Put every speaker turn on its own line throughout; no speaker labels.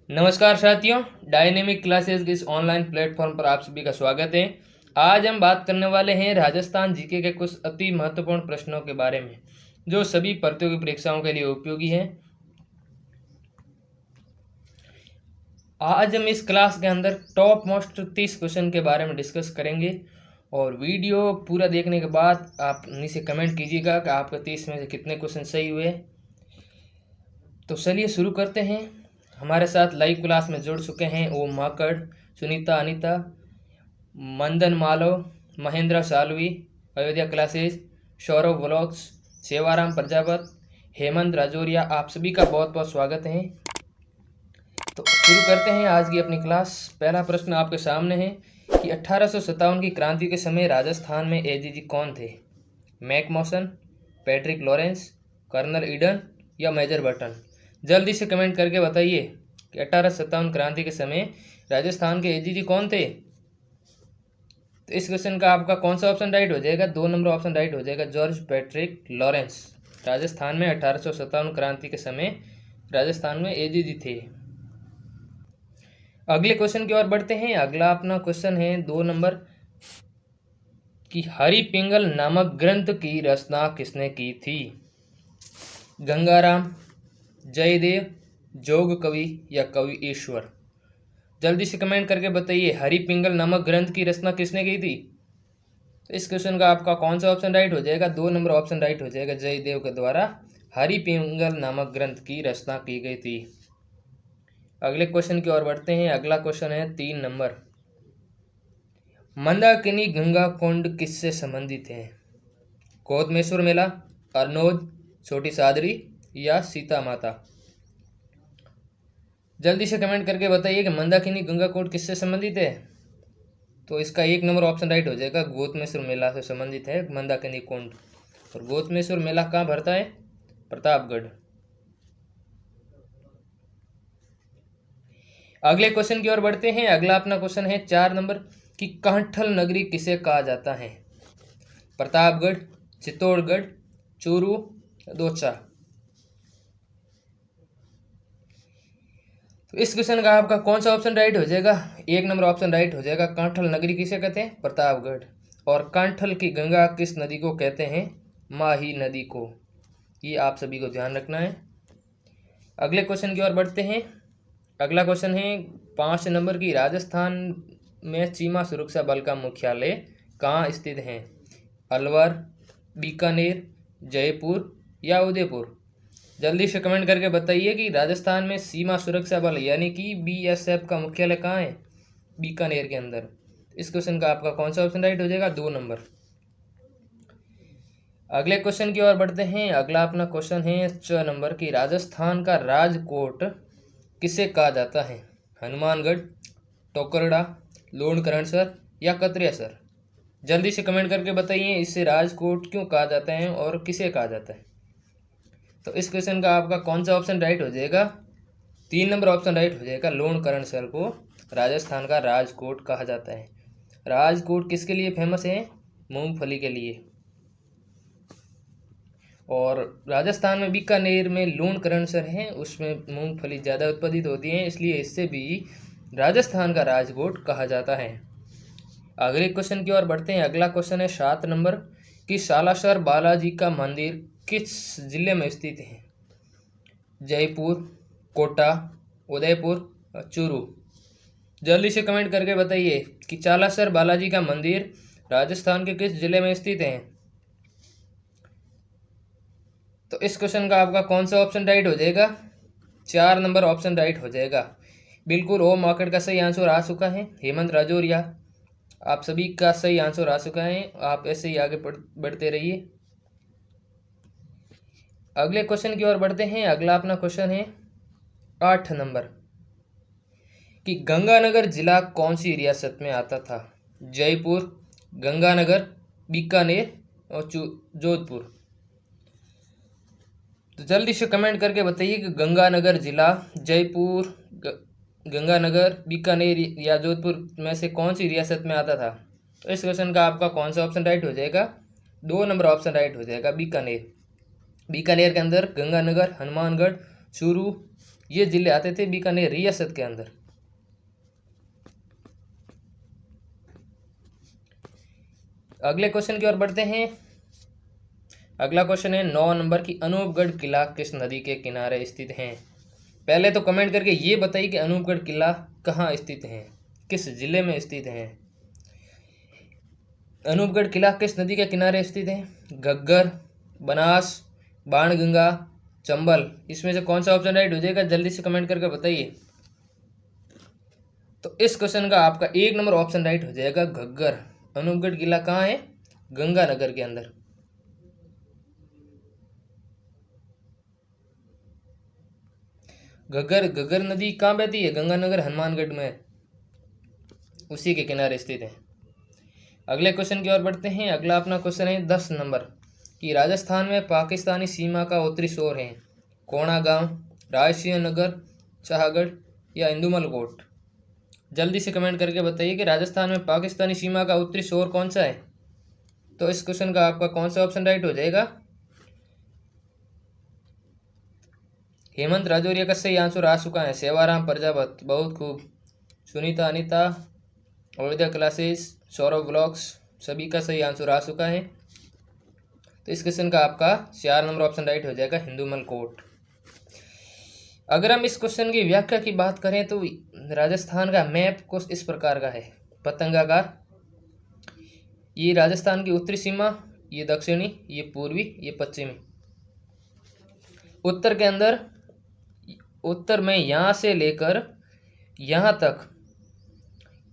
नमस्कार साथियों, dynamic classes के इस ऑनलाइन प्लेटफॉर्म पर आप सभी का स्वागत है। आज हम बात करने वाले हैं राजस्थान जीके के कुछ अति महत्वपूर्ण प्रश्नों के बारे में जो सभी प्रतियोगी परीक्षाओं के लिए उपयोगी हैं। आज हम इस क्लास के अंदर टॉप मोस्ट 30 क्वेश्चन के बारे में डिस्कस करेंगे और वीडियो पूरा देखने के बाद आप नीचे कमेंट कीजिएगा कि आपके 30 में से कितने क्वेश्चन सही हुए। तो चलिए शुरू करते हैं। हमारे साथ लाइव क्लास में जुड़ चुके हैं ओम माकड़, सुनीता अनीता, मंदन मालव, महेंद्र सालवी, अयोध्या क्लासेस, सौरभ व्लॉग्स, सेवाराम प्रजापत, हेमंत राजौरिया, आप सभी का बहुत बहुत स्वागत है। तो शुरू करते हैं आज की अपनी क्लास। पहला प्रश्न आपके सामने है कि 1857 की क्रांति के समय राजस्थान में एजीजी कौन थे? मैकमोसन, पैट्रिक लॉरेंस, कर्नल ईडन या मेजर बर्टन? जल्दी से कमेंट करके बताइए कि 1857 क्रांति के समय राजस्थान के एजीजी कौन थे। तो इस क्वेश्चन का आपका कौन सा ऑप्शन राइट हो जाएगा? 2 नंबर ऑप्शन राइट हो जाएगा, जॉर्ज पैट्रिक लॉरेंस। राजस्थान में 1857 क्रांति के समय राजस्थान में एजीजी थे। अगले क्वेश्चन की ओर बढ़ते हैं। अगला अपना क्वेश्चन है 2 नंबर कि हरि पिंगल नामक ग्रंथ की रचना किसने की थी? गंगाराम, जयदेव, जोग कवि या कवि ईश्वर? जल्दी से कमेंट करके बताइए हरि पिंगल नामक ग्रंथ की रचना किसने की थी। तो इस क्वेश्चन का आपका कौन सा ऑप्शन राइट हो जाएगा? 2 नंबर ऑप्शन राइट हो जाएगा, जयदेव के द्वारा हरि पिंगल नामक ग्रंथ की रचना की गई थी। अगले क्वेश्चन की ओर बढ़ते हैं। अगला क्वेश्चन है 3 नंबर, मंदाकिनी गंगा कुंड किससे संबंधित है? गौतमेश्वर मेला, अरनोद, छोटी सादरी या सीता माता? जल्दी से कमेंट करके बताइए कि मंदाकिनी गंगा कुंड किससे संबंधित है। तो इसका 1 नंबर ऑप्शन राइट हो जाएगा, गौतमेश्वर मेला से संबंधित है मंदाकिनी कुंड। और गौतमेश्वर मेला कहाँ भरता है? प्रतापगढ़। अगले क्वेश्चन की ओर बढ़ते हैं। अगला अपना क्वेश्चन है 4 नंबर कि कांठल नगरी किसे कहा जाता है? प्रतापगढ़, चित्तौड़गढ़, चूरू, दोचा? तो इस क्वेश्चन का आपका कौन सा ऑप्शन राइट हो जाएगा? 1 नंबर ऑप्शन राइट हो जाएगा, कांठल नगरी किसे कहते हैं? प्रतापगढ़। और कांठल की गंगा किस नदी को कहते हैं? माही नदी को। ये आप सभी को ध्यान रखना है। अगले क्वेश्चन की ओर बढ़ते हैं। अगला क्वेश्चन है 5 नंबर की राजस्थान में सीमा सुरक्षा बल का मुख्यालय कहाँ स्थित है? अलवर, बीकानेर, जयपुर या उदयपुर? जल्दी से कमेंट करके बताइए कि राजस्थान में सीमा सुरक्षा बल यानी कि बीएसएफ का मुख्यालय कहाँ है? बीकानेर के अंदर। इस क्वेश्चन का आपका कौन सा ऑप्शन राइट हो जाएगा? 2 नंबर। अगले क्वेश्चन की ओर बढ़ते हैं। अगला अपना क्वेश्चन है 6 नंबर की राजस्थान का राजकोट किसे कहा जाता है? हनुमानगढ़, टोकरड़ा, लूणकरणसर या कतरियासर? जल्दी से कमेंट करके बताइए इसे राजकोट क्यों कहा जाता है और किसे कहा जाता है। तो इस क्वेश्चन का आपका कौन सा ऑप्शन राइट हो जाएगा? 3 नंबर ऑप्शन राइट हो जाएगा, लूणकरणसर को राजस्थान का राजकोट कहा जाता है। राजकोट किसके लिए फेमस है? मूंगफली के लिए। और राजस्थान में बीकानेर में लूणकरणसर है, उसमें मूंगफली ज़्यादा उत्पादित होती है, इसलिए इससे भी राजस्थान का राजकोट कहा जाता है। अगले क्वेश्चन की ओर बढ़ते हैं। अगला क्वेश्चन है 7 नंबर कि सालासर बालाजी का मंदिर किस जिले में स्थित है? जयपुर, कोटा, उदयपुर, चूरू? जल्दी से कमेंट करके बताइए कि सालासर बालाजी का मंदिर राजस्थान के किस जिले में स्थित है। तो इस क्वेश्चन का आपका कौन सा ऑप्शन राइट हो जाएगा? 4 नंबर ऑप्शन राइट हो जाएगा। बिल्कुल ओम मार्केट का सही आंसर आ चुका है। हेमंत राजौरिया, आप सभी का सही आंसर आ चुका है। आप ऐसे ही आगे बढ़ते रहिए। अगले क्वेश्चन की ओर बढ़ते हैं। अगला अपना क्वेश्चन है 8 नंबर कि गंगानगर जिला कौन सी रियासत में आता था? जयपुर, गंगानगर, बीकानेर और जोधपुर? तो जल्दी से कमेंट करके बताइए कि गंगानगर जिला जयपुर, गंगानगर, बीकानेर या जोधपुर में से कौन सी रियासत में आता था। तो इस क्वेश्चन का आपका कौन सा ऑप्शन राइट हो जाएगा? 2 नंबर ऑप्शन राइट हो जाएगा, बीकानेर। बीकानेर के अंदर गंगानगर, हनुमानगढ़, चूरू, ये जिले आते थे बीकानेर रियासत के अंदर। अगले क्वेश्चन की ओर बढ़ते हैं। अगला क्वेश्चन है 9 नंबर की, अनूपगढ़ किला किस नदी के किनारे स्थित है? पहले तो कमेंट करके ये बताइए कि अनूपगढ़ किला कहाँ स्थित है, किस जिले में स्थित है। अनूपगढ़ किला किस नदी के किनारे स्थित है? घग्गर, बनास, बाणगंगा, चंबल, इसमें से कौन सा ऑप्शन राइट हो जाएगा? जल्दी से कमेंट करके बताइए। तो इस क्वेश्चन का आपका 1 नंबर ऑप्शन राइट हो जाएगा, घग्गर। अनूपगढ़ किला कहाँ है? गंगानगर के अंदर। घग्गर नदी कहाँ बहती है? गंगानगर हनुमानगढ़ में, उसी के किनारे स्थित है। अगले क्वेश्चन की ओर बढ़ते हैं। अगला अपना क्वेश्चन है 10 नंबर कि राजस्थान में पाकिस्तानी सीमा का उत्तरी छोर है कोणा गांव, रायसिंह नगर, शाहगढ़ या इंदुमल कोट। जल्दी से कमेंट करके बताइए कि राजस्थान में पाकिस्तानी सीमा का उत्तरी छोर कौन सा है। तो इस क्वेश्चन का आपका कौन सा ऑप्शन राइट हो जाएगा? हेमंत राजौरिया का सही आंसर आ चुका है। सेवाराम प्रजापत, बहुत खूब। सुनीता, अनीता, अयोध्या क्लासेस, सौरभ ब्लॉग्स, सभी का सही आंसर आ चुका है। तो इस क्वेश्चन का आपका 4 नंबर ऑप्शन राइट हो जाएगा, हिंदुमल कोट। अगर हम इस क्वेश्चन की व्याख्या की बात करें तो राजस्थान का मैप कुछ इस प्रकार का है, पतंगाकार। ये राजस्थान की उत्तरी सीमा, ये दक्षिणी, ये पूर्वी, ये पश्चिमी। उत्तर के अंदर, उत्तर में यहाँ से लेकर यहाँ तक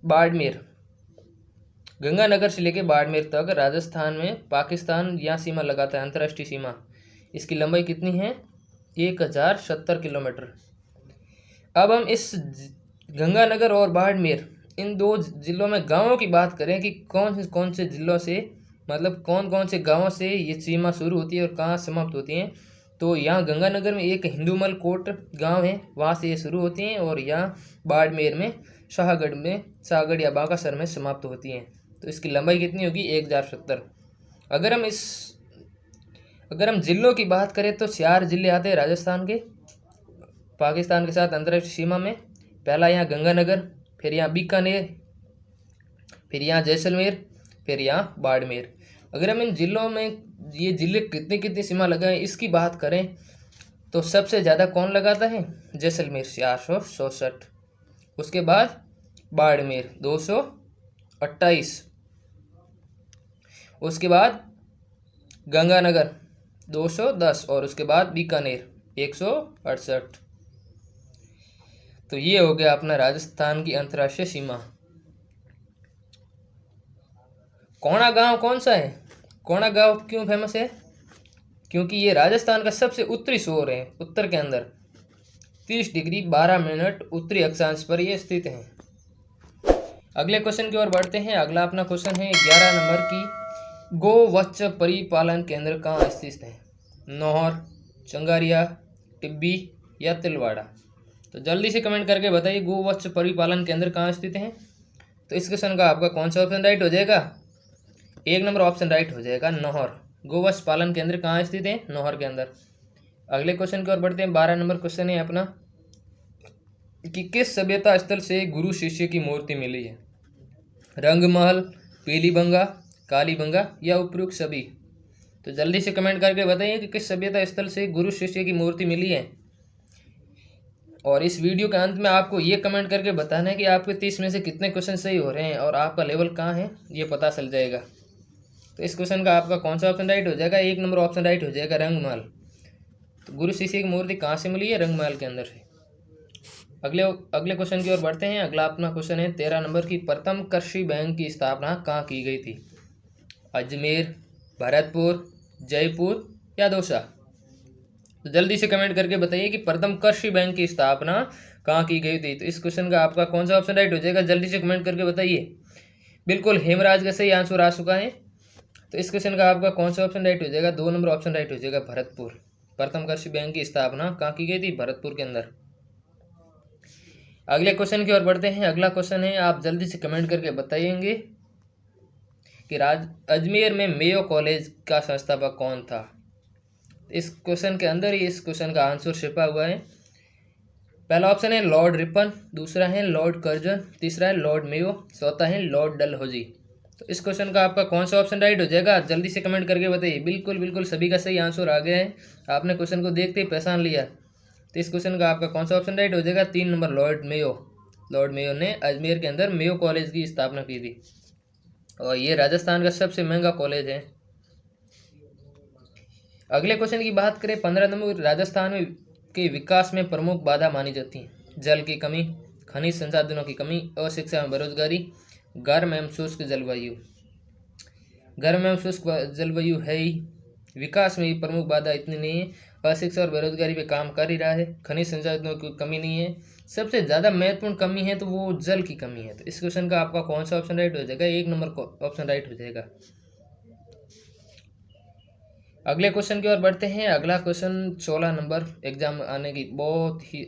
बाड़मेर, गंगानगर से लेकर बाड़मेर तक राजस्थान में पाकिस्तान यहाँ सीमा लगाता है, अंतर्राष्ट्रीय सीमा। इसकी लंबाई कितनी है? 1070 किलोमीटर। अब हम इस गंगानगर और बाड़मेर, इन 2 जिलों में गांवों की बात करें कि कौन कौन से जिलों से, मतलब कौन कौन से गांवों से ये सीमा शुरू होती है और कहाँ समाप्त होती हैं। तो यहाँ गंगानगर में एक हिंदुमल कोट गांव है, वहाँ से ये शुरू होती हैं, और यहाँ बाड़मेर में शाहगढ़ या बांकासर में समाप्त होती हैं। तो इसकी लंबाई कितनी होगी? 1070। अगर हम जिलों की बात करें तो 4 जिले आते हैं राजस्थान के, पाकिस्तान के साथ अंतर्राष्ट्रीय सीमा में। पहला यहाँ गंगानगर, फिर यहाँ बीकानेर, फिर यहाँ जैसलमेर, फिर यहाँ बाड़मेर। अगर हम इन जिलों में ये जिले कितनी कितनी सीमा लगाएं इसकी बात करें तो सबसे ज़्यादा कौन लगाता है? जैसलमेर 467, उसके बाद बाड़मेर 228, उसके बाद गंगानगर 210, और उसके बाद बीकानेर 168। तो ये हो गया अपना राजस्थान की अंतर्राष्ट्रीय सीमा। कोणा गांव कौन सा है? कोणा गांव क्यों फेमस है? क्योंकि ये राजस्थान का सबसे उत्तरी छोर है, उत्तर के अंदर 30 डिग्री 12 मिनट उत्तरी अक्षांश पर यह स्थित है। अगले क्वेश्चन की ओर बढ़ते हैं। अगला अपना क्वेश्चन है 11 नंबर की, गोवत्स परिपालन केंद्र कहाँ स्थित है? नौहर, चंगारिया, टिब्बी या तिलवाड़ा। तो जल्दी से कमेंट करके बताइए गोवत्स परिपालन केंद्र कहाँ स्थित है। तो इस क्वेश्चन का आपका कौन सा ऑप्शन राइट हो जाएगा? 1 नंबर ऑप्शन राइट हो जाएगा, नौहर। गोवत्स पालन केंद्र कहाँ स्थित है? नौहर के अंदर। अगले क्वेश्चन की ओर बढ़ते हैं। 12 नंबर क्वेश्चन है अपना कि किस सभ्यता स्थल से गुरु शिष्य की मूर्ति मिली है? रंगमहल, पीलीबंगा, कालीबंगा या उपयुक्त सभी। तो जल्दी से कमेंट करके बताइए कि किस सभ्यता स्थल से गुरु शिष्य की मूर्ति मिली है। और इस वीडियो के अंत में आपको ये कमेंट करके बताना है कि आपके 30 में से कितने क्वेश्चन सही हो रहे हैं और आपका लेवल कहाँ है, ये पता चल जाएगा। तो इस क्वेश्चन का आपका कौन सा ऑप्शन राइट हो जाएगा? 1 नंबर ऑप्शन राइट हो जाएगा, रंगमहल। तो गुरु शिष्य की मूर्ति कहाँ से मिली है? रंगमहल के अंदर से। अगले क्वेश्चन की ओर बढ़ते हैं। अगला अपना क्वेश्चन है 13 नंबर की, प्रथम कृषि बैंक की स्थापना कहाँ की गई थी? अजमेर, भरतपुर, जयपुर या दौसा। तो जल्दी से कमेंट करके बताइए कि प्रथम कृषि बैंक की स्थापना कहाँ की गई थी। तो इस क्वेश्चन का आपका कौन सा ऑप्शन राइट हो जाएगा? जल्दी से कमेंट करके बताइए। बिल्कुल हेमराज का सही आंसर आ चुका है। तो इस क्वेश्चन का आपका कौन सा ऑप्शन राइट हो जाएगा? 2 नंबर ऑप्शन राइट हो जाएगा, भरतपुर। प्रथम कृषि बैंक की स्थापना कहाँ की गई थी? भरतपुर के अंदर। अगले क्वेश्चन की ओर बढ़ते हैं। अगला क्वेश्चन है, आप जल्दी से कमेंट करके बताइएंगे कि अजमेर में मेयो कॉलेज का संस्थापक कौन था। इस क्वेश्चन के अंदर ही इस क्वेश्चन का आंसर छिपा हुआ है। पहला ऑप्शन है लॉर्ड रिपन, दूसरा है लॉर्ड कर्जन, तीसरा है लॉर्ड मेयो, चौथा है लॉर्ड डलहौजी। तो इस क्वेश्चन का आपका कौन सा ऑप्शन राइट हो जाएगा, जल्दी से कमेंट करके बताइए। बिल्कुल बिल्कुल सभी का सही आंसर आ गया है, आपने क्वेश्चन को देखते ही पहचान लिया। तो इस क्वेश्चन का आपका कौन सा ऑप्शन राइट हो जाएगा, 3 number Lord Mayo. Lord Mayo ने अजमेर के अंदर मेयो कॉलेज की स्थापना की थी और ये राजस्थान का सबसे महंगा कॉलेज है। अगले क्वेश्चन की बात करें, 15 नंबर, राजस्थान में के विकास में प्रमुख बाधा मानी जाती है जल की कमी, खनिज संसाधनों की कमी, अशिक्षा में बेरोजगारी, गर्म एवं शुष्क जलवायु। गर्म एवं शुष्क जलवायु है ही, विकास में प्रमुख बाधा इतनी नहीं है, अशिक्षा और बेरोजगारी पे काम कर ही रहा है, खनिज संसाधनों की कमी नहीं है, सबसे ज़्यादा महत्वपूर्ण कमी है तो वो जल की कमी है। तो इस क्वेश्चन का आपका कौन सा ऑप्शन राइट हो जाएगा, 1 नंबर ऑप्शन राइट हो जाएगा। अगले क्वेश्चन की ओर बढ़ते हैं। अगला क्वेश्चन 16 नंबर एग्जाम आने की बहुत ही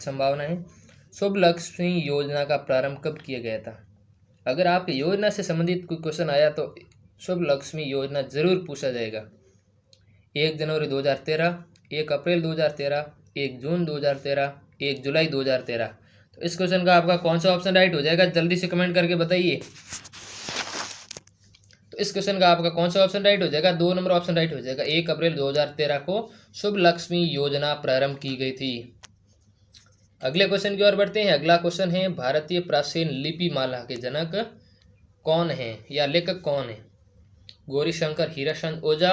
संभावना है। शुभ लक्ष्मी योजना का प्रारंभ कब किया गया था। अगर आपकी योजना से संबंधित कोई क्वेश्चन आया तो शुभ लक्ष्मी योजना जरूर पूछा जाएगा। 1 जनवरी 2013, 1 अप्रैल 2013, 1 जून 2013, 1 जुलाई 2013। तो इस क्वेश्चन का आपका कौन सा ऑप्शन राइट हो जाएगा, जल्दी से कमेंट करके बताइए। तो इस क्वेश्चन का आपका कौन सा ऑप्शन राइट हो जाएगा, 2 नंबर ऑप्शन राइट हो जाएगा। 1 अप्रैल 2013 को शुभ लक्ष्मी योजना प्रारंभ की गई थी। अगले क्वेश्चन की ओर बढ़ते हैं। अगला क्वेश्चन है, भारतीय प्राचीन लिपि माला के जनक कौन है या लेखक कौन है। गौरीशंकर हीराचंद ओझा,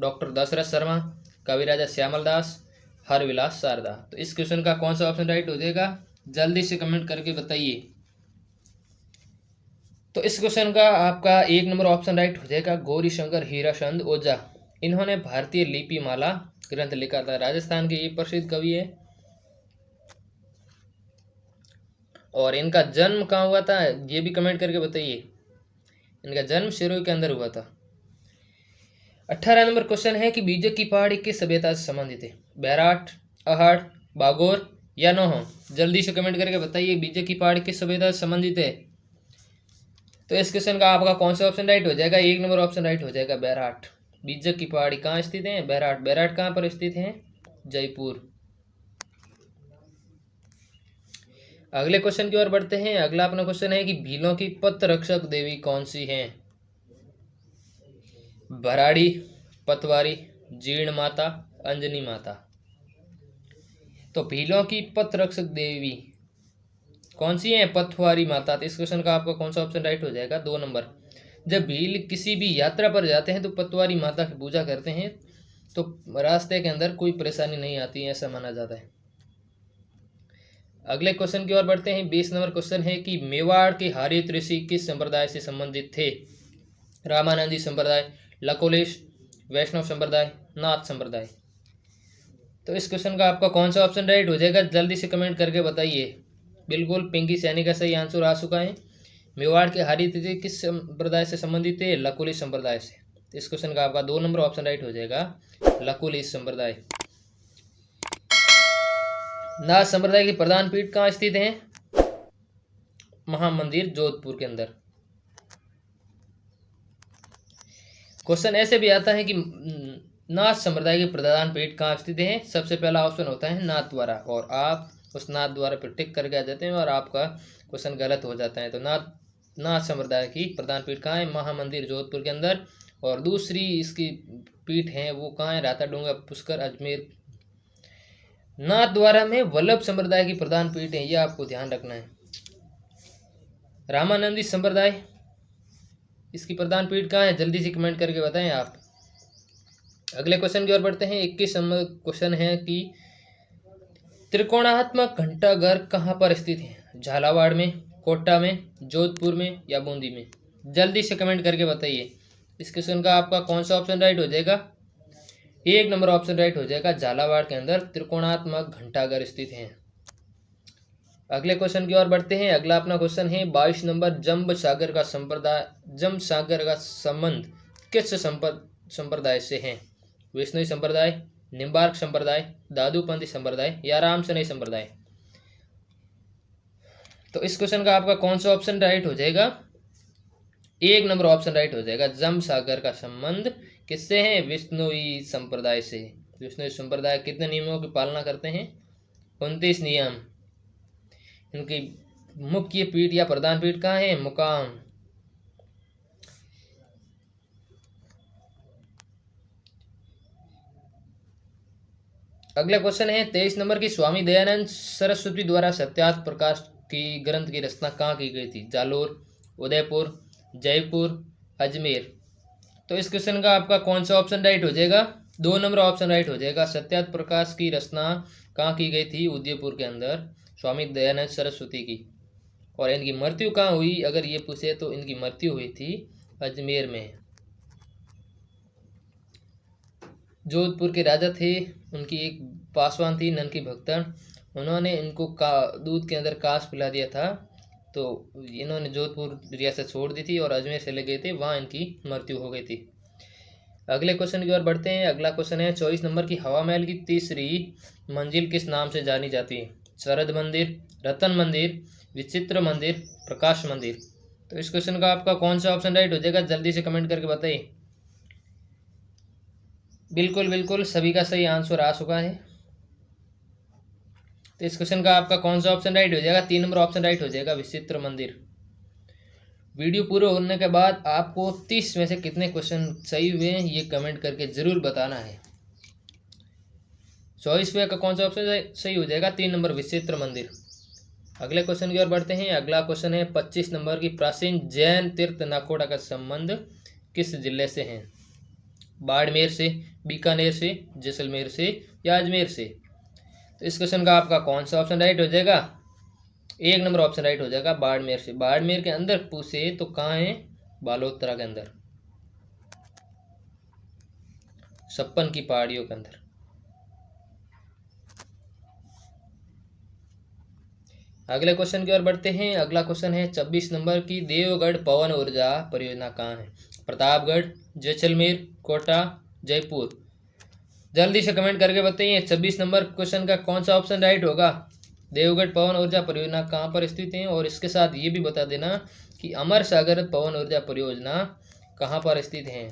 डॉक्टर दशरथ शर्मा, कविराजा श्यामल दास, हरविलास शारदा। तो इस क्वेश्चन का कौन सा ऑप्शन राइट हो जाएगा, जल्दी से कमेंट करके बताइए। तो इस क्वेश्चन का आपका 1 नंबर ऑप्शन राइट हो जाएगा, गौरीशंकर हीराचंद ओझा। इन्होंने भारतीय लिपि माला ग्रंथ लिखा था। राजस्थान के ये प्रसिद्ध कवि है और इनका जन्म कहाँ हुआ था ये भी कमेंट करके बताइए। इनका जन्म सिरोही के अंदर हुआ था। 18 नंबर क्वेश्चन है कि बीजक की पहाड़ी किस सभ्यता से संबंधित है। बैराट, अहाड़, बागोर या नोहो। जल्दी से कमेंट करके बताइए बीजक की पहाड़ी किस सभ्यता से संबंधित है। तो इस क्वेश्चन का आपका कौन सा ऑप्शन राइट हो जाएगा, 1 नंबर ऑप्शन राइट हो जाएगा, बैराट। बीजक की पहाड़ी कहाँ स्थित है, बैराट। बैराट कहाँ पर स्थित है, जयपुर। अगले क्वेश्चन की ओर बढ़ते हैं। अगला अपना क्वेश्चन है कि भीलों की पथ रक्षक देवी कौन सी है। भराड़ी, पतवारी, जीर्ण माता, अंजनी माता। तो भीलों की पथ रक्षक देवी कौन सी है, पथवारी माता। तो इस क्वेश्चन का आपका कौन सा ऑप्शन राइट हो जाएगा, 2 नंबर। जब भील किसी भी यात्रा पर जाते हैं तो पतवारी माता की पूजा करते हैं तो रास्ते के अंदर कोई परेशानी नहीं आती है, ऐसा माना जाता है। अगले क्वेश्चन की ओर बढ़ते हैं। 20 नंबर क्वेश्चन है कि मेवाड़ के हरित ऋषि किस संप्रदाय से संबंधित थे। रामानंदी संप्रदाय, लकोलेश, वैष्णव संप्रदाय, नाथ संप्रदाय। तो इस क्वेश्चन का आपका कौन सा ऑप्शन राइट हो जाएगा, जल्दी से कमेंट करके बताइए। बिल्कुल पिंकी सैनी का सही आंसर आ चुका है। मेवाड़ के हरित ऋषि किस संप्रदाय से संबंधित थे, लकुलिश संप्रदाय से। तो इस क्वेश्चन का आपका 2 नंबर ऑप्शन राइट हो जाएगा, लकुलिश संप्रदाय। नाथ संप्रदाय की प्रधान पीठ कहाँ स्थित है, महामंदिर जोधपुर के अंदर। क्वेश्चन ऐसे भी आता है कि नाथ संप्रदाय की प्रधान पीठ कहाँ स्थित है। सबसे पहला ऑप्शन होता है नाथ द्वारा और आप उस नाथ द्वारा पर टिक करके आ जाते हैं और आपका क्वेश्चन गलत हो जाता है। तो नाथ संप्रदाय की प्रधान पीठ कहाँ है, महामंदिर जोधपुर के अंदर। और दूसरी इसकी पीठ है वो कहाँ है, राताडूंगा, पुष्कर, अजमेर। नाथ द्वारा में वल्लभ संप्रदाय की प्रधान पीठ है, यह आपको ध्यान रखना है। रामानंदी संप्रदाय इसकी प्रधान पीठ कहाँ है, जल्दी से कमेंट करके बताएं आप। अगले क्वेश्चन की ओर बढ़ते हैं। 21 नंबर क्वेश्चन है कि त्रिकोणात्मक घंटाघर कहाँ पर स्थित है, झालावाड़ में, कोटा में, जोधपुर में या बूंदी में। जल्दी से कमेंट करके बताइए। इस क्वेश्चन का आपका कौन सा ऑप्शन राइट हो जाएगा, 1 नंबर ऑप्शन राइट हो जाएगा, झालावाड़ के अंदर त्रिकोणात्मक घंटाघर स्थित है। अगले क्वेश्चन की ओर बढ़ते हैं। अगला अपना क्वेश्चन है 22 नंबर, जंब सागर का संबंध किस संप्रदाय से है। वैष्णवी संप्रदाय, निम्बार्क संप्रदाय, दादूपंथी संप्रदाय या रामसनई संप्रदाय। तो इस क्वेश्चन का आपका कौन सा ऑप्शन राइट हो जाएगा, 1 नंबर ऑप्शन राइट हो जाएगा। जंब सागर का संबंध किससे है, विष्णुई संप्रदाय से। विष्णुई संप्रदाय कितने नियमों की पालना करते हैं, 29 नियम। इनकी मुख्य पीठ या प्रधान पीठ कहाँ है? मुकाम। अगला क्वेश्चन है 23 नंबर की, स्वामी दयानंद सरस्वती द्वारा सत्यार्थ प्रकाश की ग्रंथ की रचना कहाँ की गई थी? जालोर, उदयपुर, जयपुर, अजमेर। तो इस क्वेश्चन का आपका कौन सा ऑप्शन राइट हो जाएगा? 2 नंबर ऑप्शन राइट हो जाएगा। सत्यार्थ प्रकाश की रचना कहाँ की गई थी? उदयपुर के अंदर, स्वामी दयानंद सरस्वती की। और इनकी मृत्यु कहाँ हुई अगर ये पूछे तो इनकी मृत्यु हुई थी अजमेर में। जोधपुर के राजा थे, उनकी एक पासवान थी ननकी भक्तन, उन्होंने इनको दूध के अंदर कांच पिला दिया था, तो इन्होंने जोधपुर रियासत छोड़ दी थी और अजमेर चले गए थे, वहाँ इनकी मृत्यु हो गई थी। अगले क्वेश्चन की ओर बढ़ते हैं। अगला क्वेश्चन है 24 नंबर की, हवा महल की तीसरी मंजिल किस नाम से जानी जाती है? शरद मंदिर, रतन मंदिर, विचित्र मंदिर, प्रकाश मंदिर। तो इस क्वेश्चन का आपका कौन सा ऑप्शन राइट हो जाएगा? जल्दी से कमेंट करके बताइए। बिल्कुल बिल्कुल सभी का सही आंसर आ चुका है। तो इस क्वेश्चन का आपका कौन सा ऑप्शन राइट हो जाएगा? 3 नंबर ऑप्शन राइट हो जाएगा, विचित्र मंदिर। वीडियो पूरे होने के बाद आपको 30 में से कितने क्वेश्चन सही हुए हैं ये कमेंट करके जरूर बताना है। 24वें का कौन सा ऑप्शन सही हो जाएगा? 3 नंबर, विचित्र मंदिर। अगले क्वेश्चन की ओर बढ़ते हैं। अगला क्वेश्चन है 25 नंबर की, प्राचीन जैन तीर्थ नाकोड़ा का संबंध किस जिले से है? बाड़मेर से, बीकानेर से, जैसलमेर से या अजमेर से। तो इस क्वेश्चन का आपका कौन सा ऑप्शन राइट हो जाएगा? 1 नंबर ऑप्शन राइट हो जाएगा, बाड़मेर से। बाड़मेर के अंदर पूछे तो कहाँ है? बालोतरा के अंदर, 56 की पहाड़ियों के अंदर। अगले क्वेश्चन की ओर बढ़ते हैं। अगला क्वेश्चन है 26 नंबर की, देवगढ़ पवन ऊर्जा परियोजना कहाँ है? प्रतापगढ़, जैसलमेर, कोटा, जयपुर। जल्दी से कमेंट करके बताइए 26 नंबर क्वेश्चन का कौन सा ऑप्शन राइट होगा? देवगढ़ पवन ऊर्जा परियोजना कहाँ पर स्थित है? और इसके साथ ये भी बता देना कि अमर सागर पवन ऊर्जा परियोजना कहाँ पर स्थित है।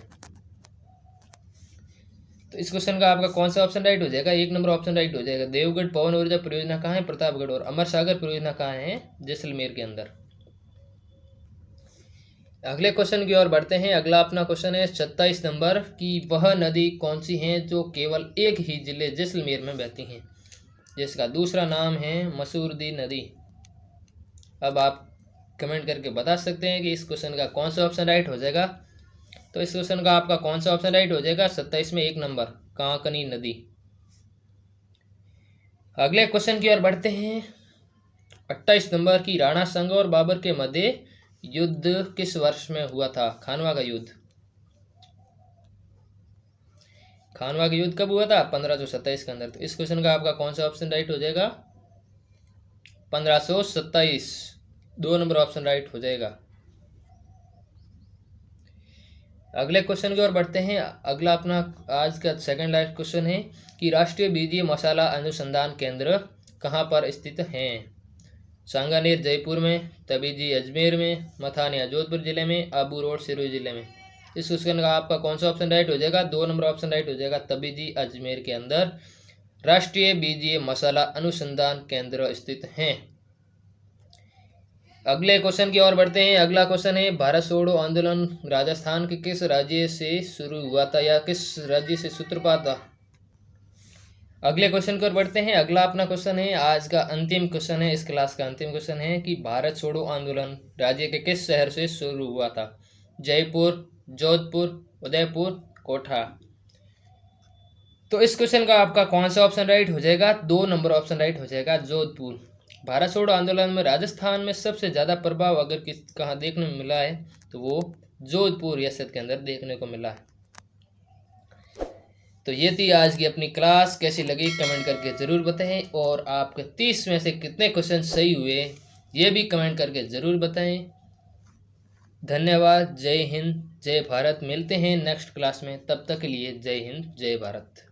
तो इस क्वेश्चन का आपका कौन सा ऑप्शन राइट हो जाएगा? 1 नंबर ऑप्शन राइट हो जाएगा। देवगढ़ पवन ऊर्जा परियोजना कहाँ है? प्रतापगढ़। और अमर सागर परियोजना कहाँ है? जैसलमेर के अंदर। अगले क्वेश्चन की ओर बढ़ते हैं। अगला अपना क्वेश्चन है 27 नंबर की, वह नदी कौन सी है जो केवल एक ही जिले जैसलमेर में बहती हैं, जिसका दूसरा नाम है मसूरदी नदी। अब आप कमेंट करके बता सकते हैं कि इस क्वेश्चन का कौन सा ऑप्शन राइट हो जाएगा। तो इस क्वेश्चन का आपका कौन सा ऑप्शन राइट हो जाएगा? 27 में 1 नंबर, कांकनी नदी। अगले क्वेश्चन की ओर बढ़ते हैं। 28 नंबर की, राणा संगा और बाबर के मध्य युद्ध किस वर्ष में हुआ था? खानवा का युद्ध। खानवा का युद्ध कब हुआ था? 1527 के अंदर। तो इस क्वेश्चन का आपका कौन सा ऑप्शन राइट हो जाएगा? 1527, 2 नंबर ऑप्शन राइट हो जाएगा। अगले क्वेश्चन की ओर बढ़ते हैं। अगला अपना आज का सेकंड लास्ट क्वेश्चन है कि राष्ट्रीय बीजीय मसाला अनुसंधान केंद्र कहाँ पर स्थित हैं? सांगानेर जयपुर में, तबीजी अजमेर में, मथानिया जोधपुर जिले में, आबू रोड सिरोही जिले में। इस क्वेश्चन का आपका कौन सा ऑप्शन राइट हो जाएगा? 2 नंबर ऑप्शन राइट हो जाएगा, तबीजी अजमेर के अंदर राष्ट्रीय बीजीय मसाला अनुसंधान केंद्र स्थित हैं। अगले क्वेश्चन की ओर बढ़ते हैं। अगला क्वेश्चन है, भारत छोड़ो आंदोलन राजस्थान के किस राज्य से शुरू हुआ था या किस राज्य से सूत्रपात था? अगले क्वेश्चन की ओर बढ़ते हैं। अगला अपना क्वेश्चन है, आज का अंतिम क्वेश्चन है, इस क्लास का अंतिम क्वेश्चन है कि भारत छोड़ो आंदोलन राज्य के किस शहर से शुरू हुआ था? जयपुर, जोधपुर, उदयपुर, कोटा। तो इस क्वेश्चन का आपका कौन सा ऑप्शन राइट हो जाएगा? 2 नंबर ऑप्शन राइट हो जाएगा, जोधपुर। भारत छोड़ो आंदोलन में राजस्थान में सबसे ज़्यादा प्रभाव अगर किस कहाँ देखने में मिला है तो वो जोधपुर रियासत के अंदर देखने को मिला है। तो ये थी आज की अपनी क्लास, कैसी लगी कमेंट करके ज़रूर बताएं। और आपके 30 में से कितने क्वेश्चन सही हुए ये भी कमेंट करके ज़रूर बताएं। धन्यवाद। जय हिंद, जय भारत। मिलते हैं नेक्स्ट क्लास में, तब तक के लिए जय हिंद, जय भारत।